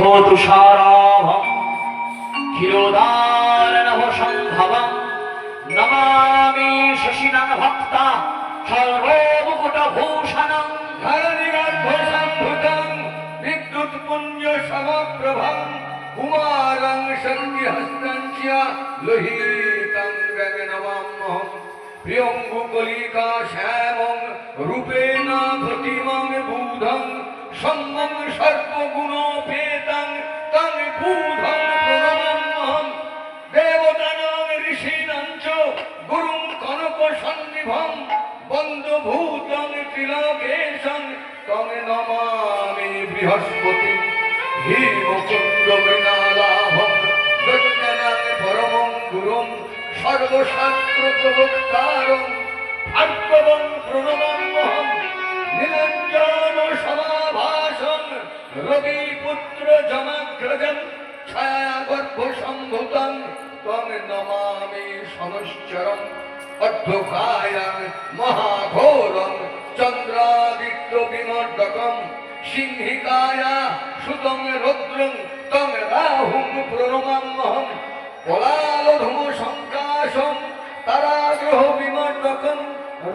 तुषाराभं क्षीरोदारनभसम्भवं नमामि शशिनं भक्ता सर्वमुकुटभूषणं धरणिगर्भसम्भृतं विद्युत्पुञ्जसमप्रभं कुमारं शक्तिहस्तं च लोहितं गगनवामहं प्रियङ्गुकलिका श्यामं रूपेण प्रतिमं बुधं सम्मं सर्वगुणोपेतं तं बुधं प्रणमाम्यहं देवतानां ऋषीणां च गुरुं कनकसन्निभं बन्धुभूतं त्रिलोकेशं तं नमामि बृहस्पतिं हेमकुण्डमृणालाभं दत्तनां परमं गुरुं सर्वशास्त्रप्रवक्तारं भार्गवं प्रणमाम्यहं नीलाञ्जनसमाभासं रविपुत्रजमाग्रजं छायागर्भसम्भूतं तं नमामि शनश्चरम् अद्भुतायं महाघोरं चन्द्रादित्यविमर्दकं सिंहिकाया सुतं रुद्रं तं राहुं प्रणमाम्यहं पलालधूमसङ्काशं ताराग्रहविमर्दकं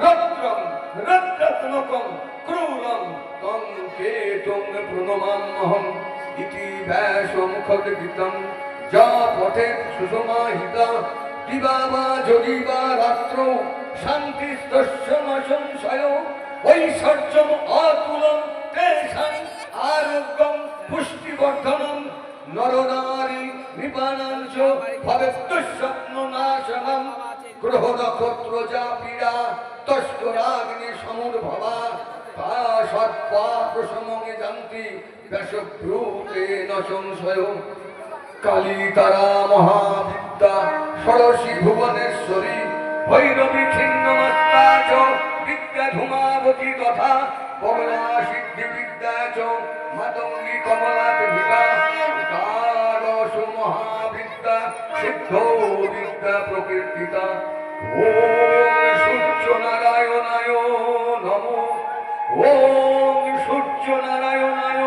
रुद्रं रुद्रात्मकं क्रूरं तं केतुं प्रणमाम्यहम् इति व्यासमुखगीतं जा पठेत् सुसमाहिता दिवा वा যদি বা রাত্র শান্তিস্তস্য ন সংশয় ঐশ্বর্যম অতুলম তেষাং আরোগ্যম পুষ্টিবর্ধনম নরনারী নৃপাণাং চ ভবেৎ দুঃস্বপ্ননাশনম গ্রহ নক্ষত্র যা পীড়া তস্করাগ্নি সমুদ্ভবা তা সর্পা প্রসমে জানতি ব্যাসব্রূতে ন সংশয় কালী তারা মহাবিদ্যা ষোড়শী ভুবনেশ্বরী ভৈরবী ছিন্নমস্তা চ বিদ্যা ধূমাবতী তথা বগলা সিদ্ধি বিদ্যা চ মাতঙ্গী কমলা দেবিকা দ্বাদশ মহাবিদ্যা সিদ্ধ বিদ্যা প্রকীর্তিতা ওম সূর্য নারায়ণায় নমঃ ওম সূর্য নারায়ণায়